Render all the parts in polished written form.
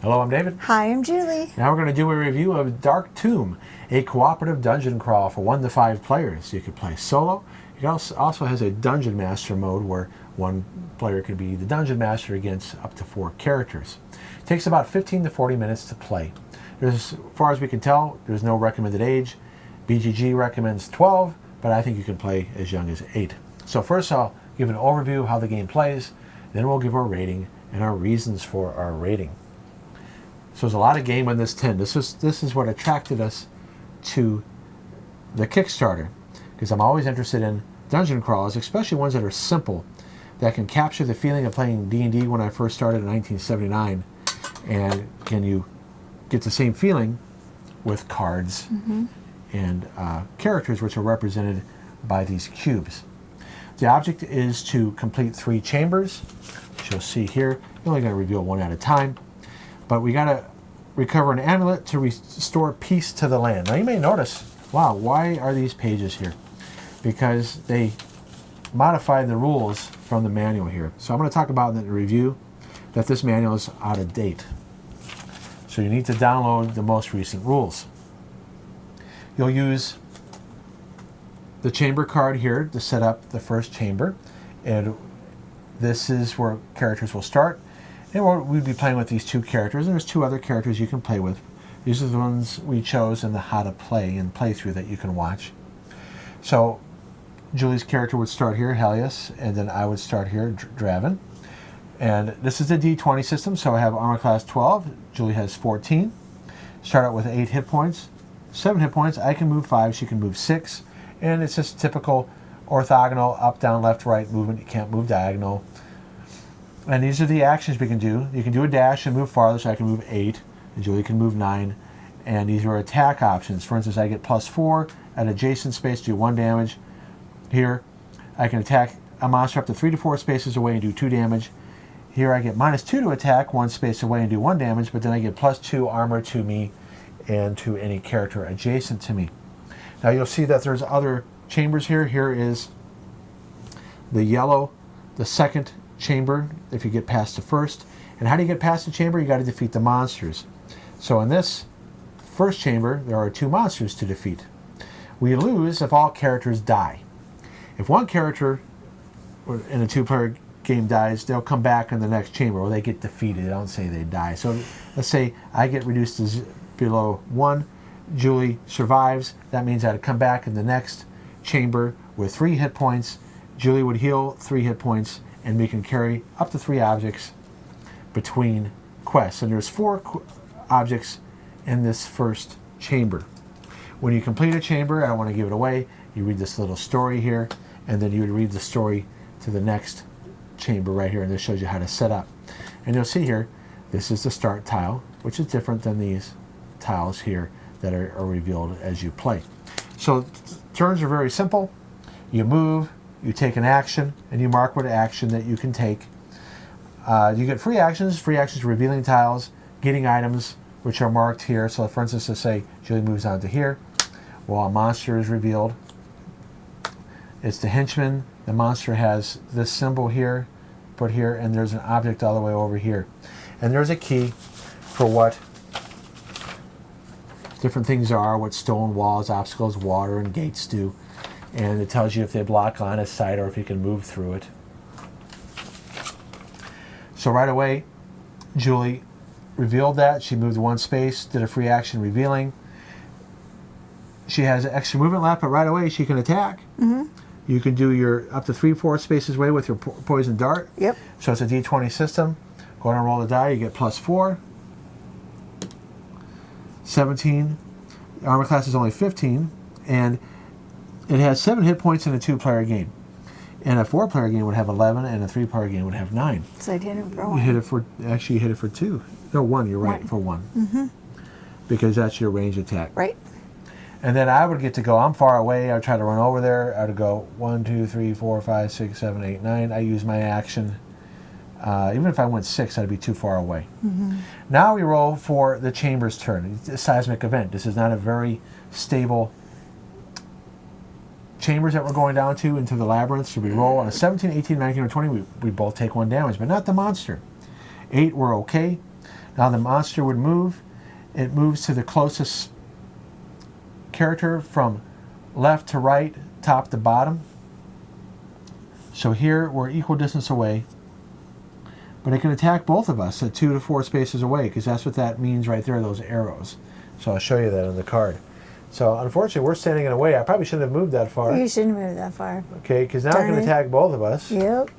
Hello, I'm David. Hi, I'm Julie. Now we're going to do a review of Dark Tomb, a cooperative dungeon crawl for 1 to 5 players. You could play solo. It also has a dungeon master mode where one player could be the dungeon master against up to 4 characters. It takes about 15 to 40 minutes to play. As far as we can tell, there's no recommended age. BGG recommends 12, but I think you can play as young as 8. So first I'll give an overview of how the game plays, then we'll give our rating and our reasons for our rating. So there's a lot of game on this tin. This is what attracted us to the Kickstarter, because I'm always interested in dungeon crawls, especially ones that are simple, that can capture the feeling of playing D&D when I first started in 1979. And can you get the same feeling with cards and characters, which are represented by these cubes. The object is to complete 3 chambers, which you'll see here. We're only going to reveal one at a time. But we got to recover an amulet to restore peace to the land. Now you may notice, wow, why are these pages here? Because they modified the rules from the manual here. So I'm going to talk about in the review that this manual is out of date. So you need to download the most recent rules. You'll use the chamber card here to set up the first chamber. And this is where characters will start. And we'd be playing with these 2 characters, and there's 2 other characters you can play with. These are the ones we chose in the how to play and playthrough that you can watch. So Julie's character would start here, Helios, and then I would start here, Draven. And this is the D20 system, so I have armor class 12. Julie has 14. Start out with 8 hit points, 7 hit points. I can move 5, she can move 6. And it's just typical orthogonal, up, down, left, right movement. You can't move diagonal. And these are the actions we can do. You can do a dash and move farther, so I can move 8, and Julie can move 9. And these are attack options. For instance, I get +4 at adjacent space to do 1 damage. Here, I can attack a monster up to 3 to 4 spaces away and do 2 damage. Here I get -2 to attack 1 space away and do 1 damage, but then I get +2 armor to me and to any character adjacent to me. Now you'll see that there's other chambers here. Here is the yellow, the second chamber, if you get past the first. And how do you get past the chamber? You got to defeat the monsters. So in this first chamber, there are 2 monsters to defeat. We lose if all characters die. If one character in a 2-player game dies, they'll come back in the next chamber, or they get defeated. I don't say they die. So let's say I get reduced to below 1. Julie survives. That means I'd come back in the next chamber with 3 hit points. Julie would heal 3 hit points, and we can carry up to 3 objects between quests. And there's 4 objects in this first chamber. When you complete a chamber, I don't want to give it away, you read this little story here, and then you would read the story to the next chamber right here, and this shows you how to set up. And you'll see here, this is the start tile, which is different than these tiles here that are revealed as you play. So turns are very simple. You move, you take an action, and you mark what action that you can take. You get free actions revealing tiles, getting items, which are marked here. So for instance, let's say Julie moves on to here. Well, a monster is revealed. It's the henchman. The monster has this symbol here, put here, and there's an object all the way over here. And there's a key for what different things are, what stone walls, obstacles, water, and gates do. And it tells you if they block line of sight or if you can move through it. So right away, Julie revealed that. She moved 1 space, did a free action revealing. She has extra movement left, but right away she can attack. You can do your up to 3-4 spaces away with your poison dart. Yep. So it's a D20 system. Go ahead and roll the die. You get +4. 17. The armor class is only 15. And it has 7 hit points in a 2-player game. And a 4-player game would have 11, and a 3-player game would have 9. So I hit it for 1. You hit it for, actually you hit it for 2. No, 1, you're right, 1. for 1. Because that's your range attack. Right. And then I would get to go, I'm far away, I would try to run over there, I would go 1, 2, 3, 4, 5, 6, 7, 8, 9. I use my action. Even if I went 6, I'd be too far away. Now we roll for the chamber's turn. It's a seismic event. This is not a very stable chambers that we're going down to into the labyrinth. So we roll on a 17, 18, 19, or 20. We both take 1 damage, but not the monster. 8, we're okay. Now the monster would move. It moves to the closest character from left to right, top to bottom. So here we're equal distance away. But it can attack both of us at 2 to 4 spaces away, because that's what that means right there, those arrows. So I'll show you that on the card. So unfortunately, we're standing in a way. I probably shouldn't have moved that far. You shouldn't move that far. Okay, because now it can attack both of us. Yep.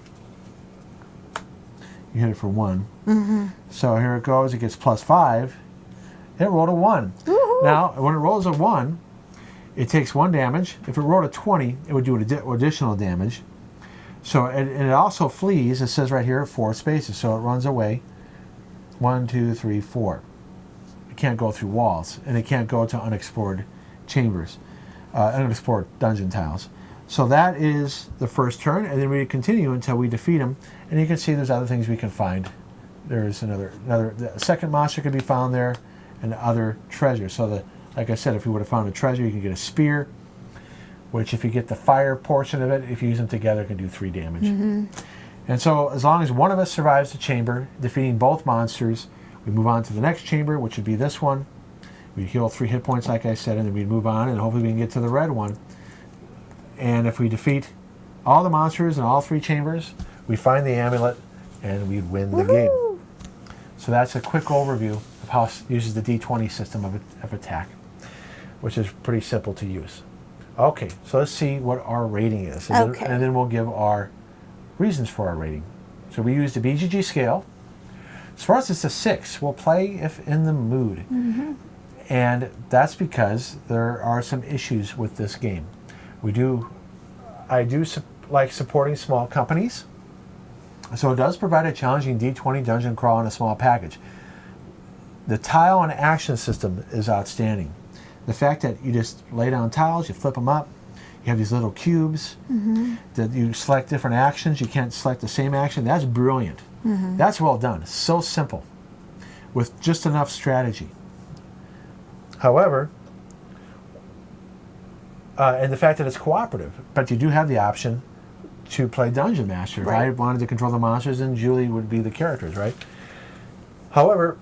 You hit it for 1. So here it goes. It gets +5. It rolled a 1. Woo-hoo. Now, when it rolls a 1, it takes 1 damage. If it rolled a 20, it would do additional damage. So, and it also flees. It says right here 4 spaces. So it runs away. 1, 2, 3, 4. It can't go through walls, and it can't go to unexplored chambers, unexplored dungeon tiles. So that is the first turn, and then we continue until we defeat him. And you can see there's other things we can find. There's the second monster can be found there, and other treasures. So like I said, if you would have found a treasure, you can get a spear, which if you get the fire portion of it, if you use them together, it can do 3 damage. And so as long as one of us survives the chamber, defeating both monsters, we move on to the next chamber, which would be this one. We heal 3 hit points, like I said, and then we move on, and hopefully we can get to the red one. And if we defeat all the monsters in all 3 chambers, we find the amulet, and we win the game. So that's a quick overview of how it uses the D20 system of attack, which is pretty simple to use. Okay, so let's see what our rating is. And then we'll give our reasons for our rating. So we use the BGG scale. As far as it's a 6, we'll play if in the mood. And that's because there are some issues with this game. I do like supporting small companies. So it does provide a challenging D20 dungeon crawl in a small package. The tile and action system is outstanding. The fact that you just lay down tiles, you flip them up, you have these little cubes, that you select different actions, you can't select the same action, that's brilliant. That's well done. So simple, with just enough strategy. However, and the fact that it's cooperative, but you do have the option to play Dungeon Master. If I wanted to control the monsters, then Julie would be the characters, right? However,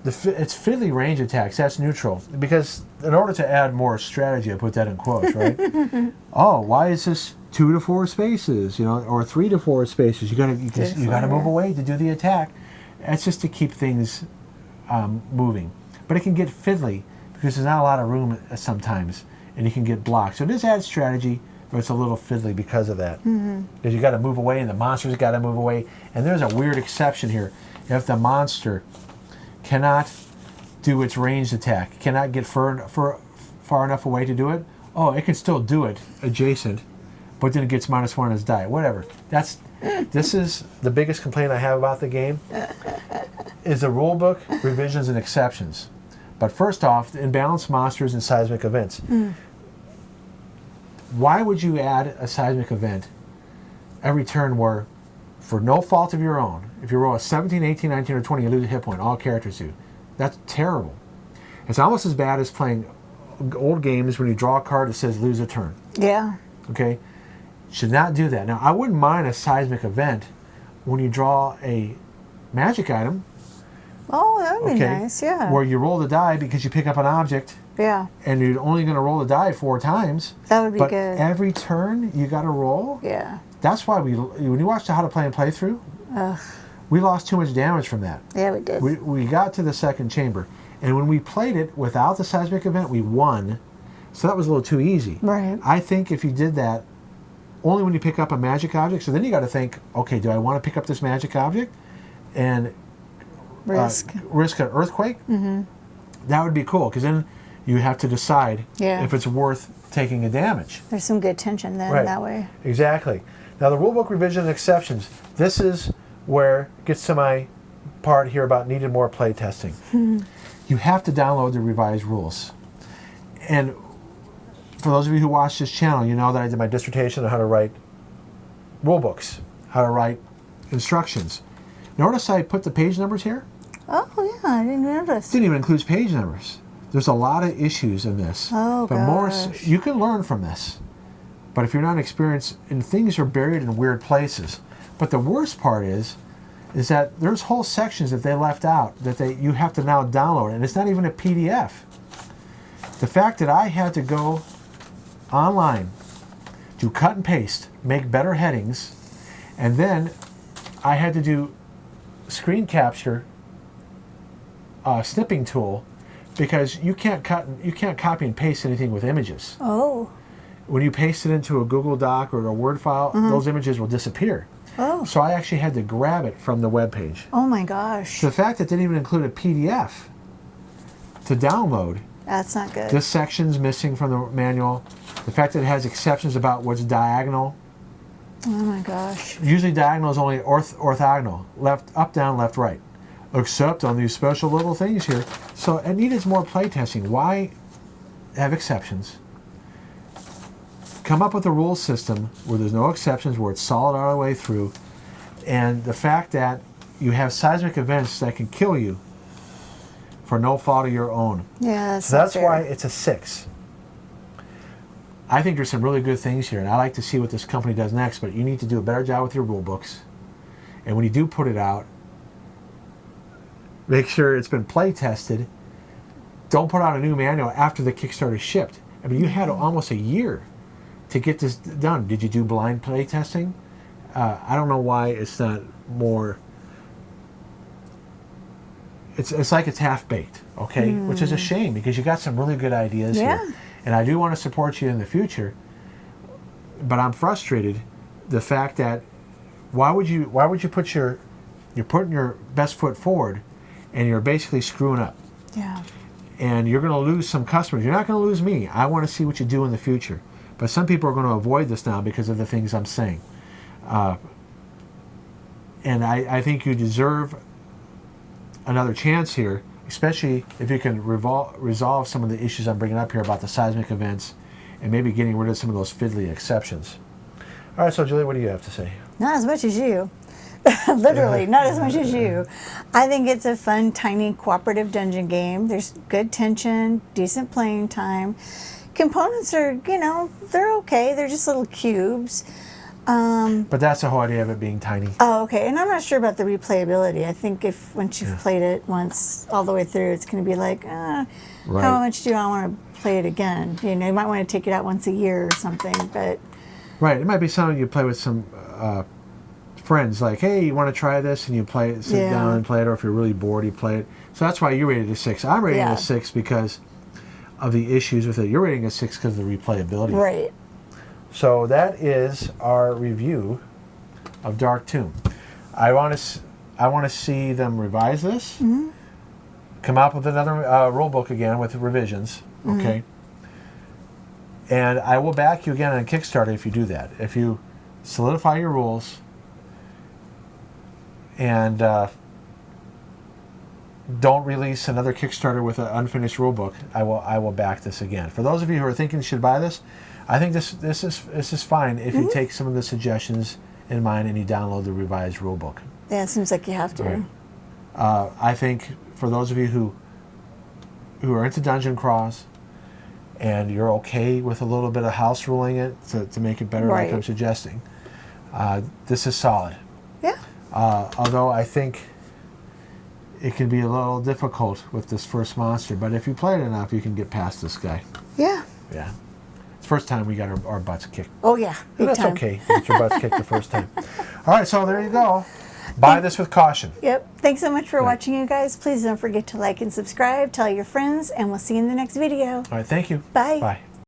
it's fiddly range attacks, that's neutral. Because in order to add more strategy, I put that in quotes, right? Oh, why is this 2 to 4 spaces, or 3 to 4 spaces? You gotta move away to do the attack. That's just to keep things moving. But it can get fiddly because there's not a lot of room sometimes, and you can get blocked. So it does add strategy, but it's a little fiddly because of that. Because you got to move away, and the monsters got to move away. And there's a weird exception here. If the monster cannot do its ranged attack, cannot get far enough away to do it, it can still do it adjacent, but then it gets -1 on its die. Whatever. This is the biggest complaint I have about the game, is the rulebook revisions and exceptions. But first off, the imbalanced monsters and seismic events. Why would you add a seismic event every turn where, for no fault of your own, if you roll a 17, 18, 19, or 20, you lose a hit point? All characters do. That's terrible. It's almost as bad as playing old games when you draw a card that says lose a turn. Yeah. Okay? Should not do that. Now, I wouldn't mind a seismic event when you draw a magic item. Oh, that would be nice, yeah. Where you roll the die because you pick up an object. Yeah. And you're only going to roll the die 4 times. That would be but good. Every turn you got to roll. Yeah. That's why when you watch the How to Play and Playthrough, we lost too much damage from that. Yeah, we did. We got to the second chamber, and when we played it without the seismic event, we won. So that was a little too easy. Right. I think if you did that only when you pick up a magic object, so then you got to think, okay, do I want to pick up this magic object and risk an earthquake? That would be cool, because then you have to decide if it's worth taking a damage. There's some good tension then that way. Exactly. Now the rulebook revision and exceptions. This is where it gets to my part here about needed more play testing. You have to download the revised rules. And for those of you who watch this channel, you know that I did my dissertation on how to write rulebooks, how to write instructions. Notice I put the page numbers here? Oh, yeah, I didn't notice. Didn't even include page numbers. There's a lot of issues in this. Oh, but gosh. You can learn from this. But if you're not experienced, and things are buried in weird places. But the worst part is is that there's whole sections that they left out that you have to now download, and it's not even a PDF. The fact that I had to go online, do cut and paste, make better headings, and then I had to do screen capture snipping tool, because you can't copy and paste anything with images. Oh. When you paste it into a Google Doc or a Word file, those images will disappear. Oh. So I actually had to grab it from the web page. Oh my gosh. So the fact that it didn't even include a PDF to download. That's not good. This section's missing from the manual. The fact that it has exceptions about what's diagonal. Oh my gosh. Usually diagonal is only orthogonal, left, up, down, left, right. Except on these special little things here. So it needs more playtesting. Why have exceptions? Come up with a rule system where there's no exceptions, where it's solid all the way through. And the fact that you have seismic events that can kill you for no fault of your own. Yeah, so that's why it's a 6. I think there's some really good things here, and I like to see what this company does next, but you need to do a better job with your rule books. And when you do put it out, make sure it's been play tested. Don't put out a new manual after the Kickstarter shipped. I mean, you had almost a year to get this done. Did you do blind play testing? I don't know why it's not more. It's like it's half-baked, okay? Which is a shame, because you got some really good ideas here. And I do want to support you in the future, but I'm frustrated the fact that why would you put you're putting your best foot forward and you're basically screwing up. Yeah. And you're going to lose some customers. You're not going to lose me. I want to see what you do in the future. But some people are going to avoid this now because of the things I'm saying. And I think you deserve another chance here, especially if you can resolve some of the issues I'm bringing up here about the seismic events and maybe getting rid of some of those fiddly exceptions. All right, so Julie, what do you have to say? Not as much as you. Literally, not as much as you. I think it's a fun, tiny, cooperative dungeon game. There's good tension, decent playing time. Components are, they're okay. They're just little cubes. But that's the whole idea of it being tiny. Oh, okay. And I'm not sure about the replayability. I think once you've played it once all the way through, it's going to be like, how much do I want to play it again? You might want to take it out once a year or something. But right. It might be something you play with some friends, like, hey, you want to try this, and you play it, sit down and play it, or if you're really bored, you play it. So that's why you rated a 6. I'm rating a 6 because of the issues with it. You're rating a 6 because of the replayability. Right. So that is our review of Dark Tomb. I want to see them revise this, come up with another rule book again with revisions, okay? And I will back you again on Kickstarter if you do that. If you solidify your rules and don't release another Kickstarter with an unfinished rule book, I will back this again. For those of you who are thinking you should buy this, I think this is fine if you take some of the suggestions in mind and you download the revised rule book. Yeah, it seems like you have to. Right. I think for those of you who are into dungeon crawls and you're okay with a little bit of house ruling it to make it better, like I'm suggesting, this is solid. Yeah. Although I think it can be a little difficult with this first monster, but if you play it enough, you can get past this guy. Yeah. Yeah. It's the first time we got our butts kicked. Oh, yeah. Big That's time. okay. Get your butts kicked the first time. All right, so there you go. Buy this with caution. Yep. Thanks so much for watching, you guys. Please don't forget to like and subscribe, tell your friends, and we'll see you in the next video. All right, thank you. Bye. Bye.